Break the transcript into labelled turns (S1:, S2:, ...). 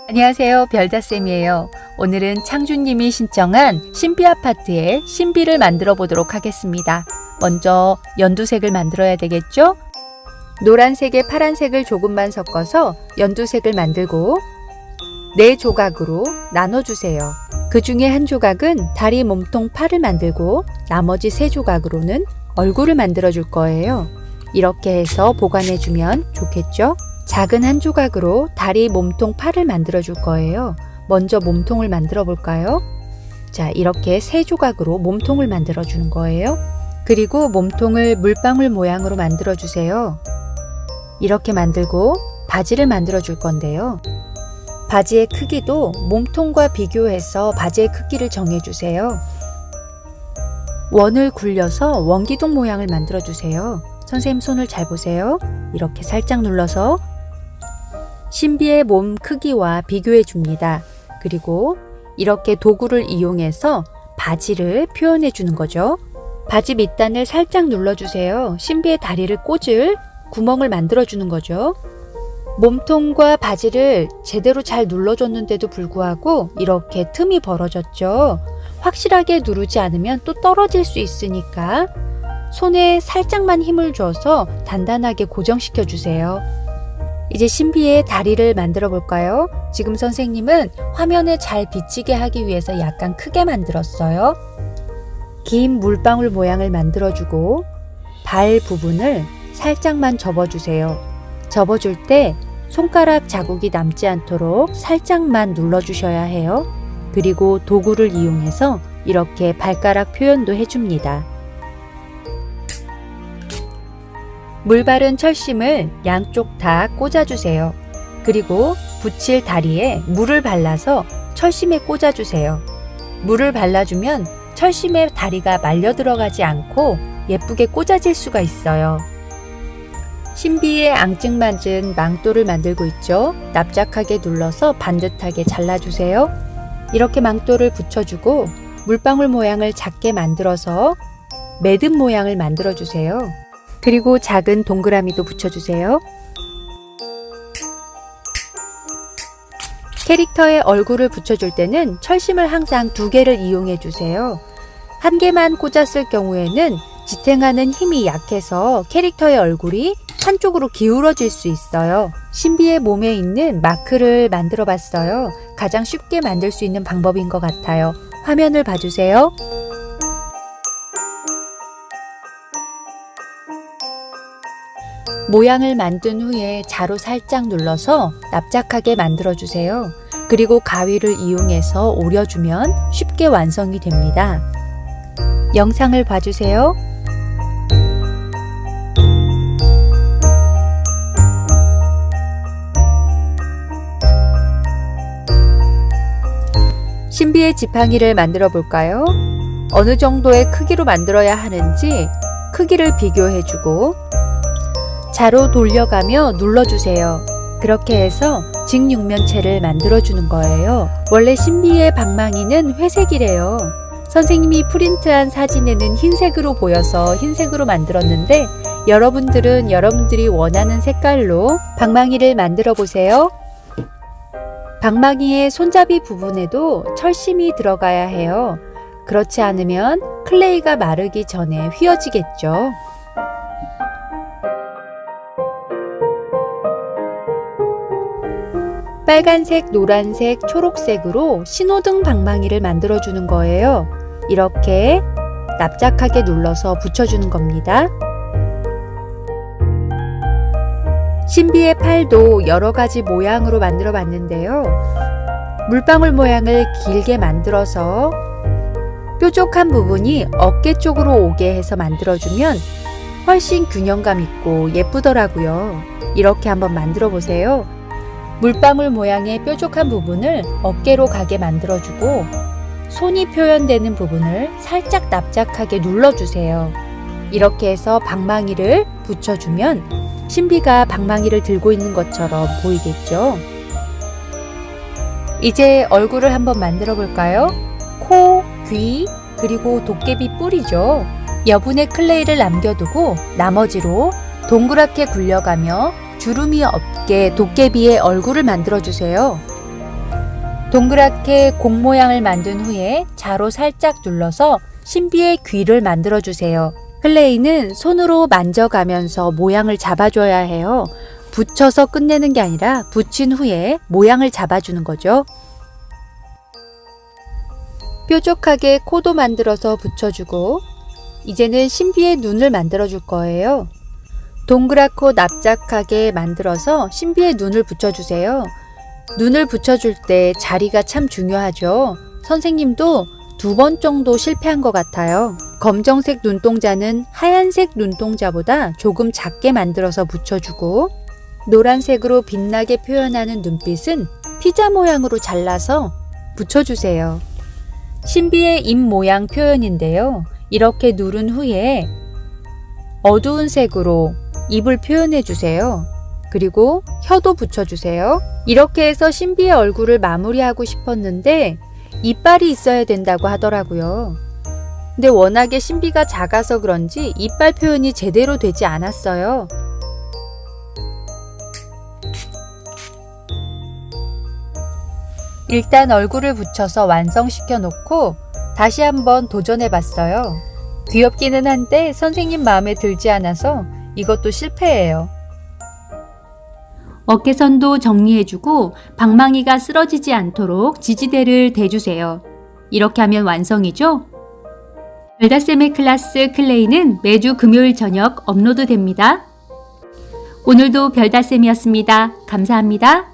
S1: 안녕하세요, 별다쌤이에요. 오늘은 창준님이 신청한 신비 아파트의 신비를 만들어 보도록 하겠습니다. 먼저 연두색을 만들어야 되겠죠? 노란색에 파란색을 조금만 섞어서 연두색을 만들고 4조각으로 나눠주세요. 그 중에 한 조각은 다리, 몸통, 팔을 만들고 나머지 3조각으로는 얼굴을 만들어 줄 거예요. 이렇게 해서 보관해주면 좋겠죠? 작은 한 조각으로 다리, 몸통, 팔을 만들어 줄 거예요. 먼저 몸통을 만들어 볼까요? 자, 이렇게 3조각으로 몸통을 만들어 주는 거예요. 그리고 몸통을 물방울 모양으로 만들어 주세요. 이렇게 만들고 바지를 만들어 줄 건데요. 바지의 크기도 몸통과 비교해서 바지의 크기를 정해 주세요. 원을 굴려서 원기둥 모양을 만들어 주세요. 선생님 손을 잘 보세요. 이렇게 살짝 눌러서 신비의 몸 크기와 비교해 줍니다. 그리고 이렇게 도구를 이용해서 바지를 표현해 주는 거죠. 바지 밑단을 살짝 눌러주세요. 신비의 다리를 꽂을 구멍을 만들어 주는 거죠. 몸통과 바지를 제대로 잘 눌러줬는데도 불구하고 이렇게 틈이 벌어졌죠. 확실하게 누르지 않으면 또 떨어질 수 있으니까 손에 살짝만 힘을 줘서 단단하게 고정시켜 주세요. 이제 신비의 다리를 만들어 볼까요? 지금 선생님은 화면에 잘 비치게 하기 위해서 약간 크게 만들었어요. 긴 물방울 모양을 만들어주고 발 부분을 살짝만 접어주세요. 접어줄 때 손가락 자국이 남지 않도록 살짝만 눌러주셔야 해요. 그리고 도구를 이용해서 이렇게 발가락 표현도 해줍니다. 물 바른 철심을 양쪽 다 꽂아주세요. 그리고 붙일 다리에 물을 발라서 철심에 꽂아주세요. 물을 발라주면 철심에 다리가 말려 들어가지 않고 예쁘게 꽂아질 수가 있어요. 신비의 앙증맞은 망토를 만들고 있죠. 납작하게 눌러서 반듯하게 잘라주세요. 이렇게 망토를 붙여주고 물방울 모양을 작게 만들어서 매듭 모양을 만들어주세요. 그리고 작은 동그라미도 붙여주세요. 캐릭터의 얼굴을 붙여줄 때는 철심을 항상 2개를 이용해 주세요. 1개만 꽂았을 경우에는 지탱하는 힘이 약해서 캐릭터의 얼굴이 한쪽으로 기울어질 수 있어요. 신비의 몸에 있는 마크를 만들어 봤어요. 가장 쉽게 만들 수 있는 방법인 것 같아요. 화면을 봐주세요. 모양을 만든 후에 자로 살짝 눌러서 납작하게 만들어주세요. 그리고 가위를 이용해서 오려주면 쉽게 완성이 됩니다. 영상을 봐주세요. 신비의 지팡이를 만들어 볼까요? 어느 정도의 크기로 만들어야 하는지 크기를 비교해주고 자로 돌려가며 눌러주세요. 그렇게 해서 직육면체를 만들어주는 거예요. 원래 신비의 방망이는 회색이래요. 선생님이 프린트한 사진에는 흰색으로 보여서 흰색으로 만들었는데 여러분들은 여러분들이 원하는 색깔로 방망이를 만들어 보세요. 방망이의 손잡이 부분에도 철심이 들어가야 해요. 그렇지 않으면 클레이가 마르기 전에 휘어지겠죠. 빨간색, 노란색, 초록색으로 신호등 방망이를 만들어주는 거예요. 이렇게 납작하게 눌러서 붙여주는 겁니다. 신비의 팔도 여러 가지 모양으로 만들어 봤는데요. 물방울 모양을 길게 만들어서 뾰족한 부분이 어깨 쪽으로 오게 해서 만들어주면 훨씬 균형감 있고 예쁘더라고요. 이렇게 한번 만들어 보세요. 물방울 모양의 뾰족한 부분을 어깨로 가게 만들어주고 손이 표현되는 부분을 살짝 납작하게 눌러주세요. 이렇게 해서 방망이를 붙여주면 신비가 방망이를 들고 있는 것처럼 보이겠죠? 이제 얼굴을 한번 만들어 볼까요? 코, 귀, 그리고 도깨비 뿔이죠. 여분의 클레이를 남겨두고 나머지로 동그랗게 굴려가며 주름이 없게 도깨비의 얼굴을 만들어주세요. 동그랗게 공 모양을 만든 후에 자로 살짝 눌러서 신비의 귀를 만들어 주세요. 클레이는 손으로 만져가면서 모양을 잡아줘야 해요. 붙여서 끝내는 게 아니라 붙인 후에 모양을 잡아주는 거죠. 뾰족하게 코도 만들어서 붙여주고 이제는 신비의 눈을 만들어 줄 거예요. 동그랗고 납작하게 만들어서 신비의 눈을 붙여주세요. 눈을 붙여줄 때 자리가 참 중요하죠. 선생님도 2번 정도 실패한 것 같아요. 검정색 눈동자는 하얀색 눈동자보다 조금 작게 만들어서 붙여주고 노란색으로 빛나게 표현하는 눈빛은 피자 모양으로 잘라서 붙여주세요. 신비의 입 모양 표현인데요. 이렇게 누른 후에 어두운 색으로 입을 표현해 주세요. 그리고 혀도 붙여주세요. 이렇게 해서 신비의 얼굴을 마무리하고 싶었는데 이빨이 있어야 된다고 하더라고요. 근데 워낙에 신비가 작아서 그런지 이빨 표현이 제대로 되지 않았어요. 일단 얼굴을 붙여서 완성시켜 놓고 다시 한번 도전해 봤어요. 귀엽기는 한데 선생님 마음에 들지 않아서 이것도 실패예요. 어깨선도 정리해주고 방망이가 쓰러지지 않도록 지지대를 대주세요. 이렇게 하면 완성이죠? 별다쌤의 클래스 클레이는 매주 금요일 저녁 업로드됩니다. 오늘도 별다쌤이었습니다. 감사합니다.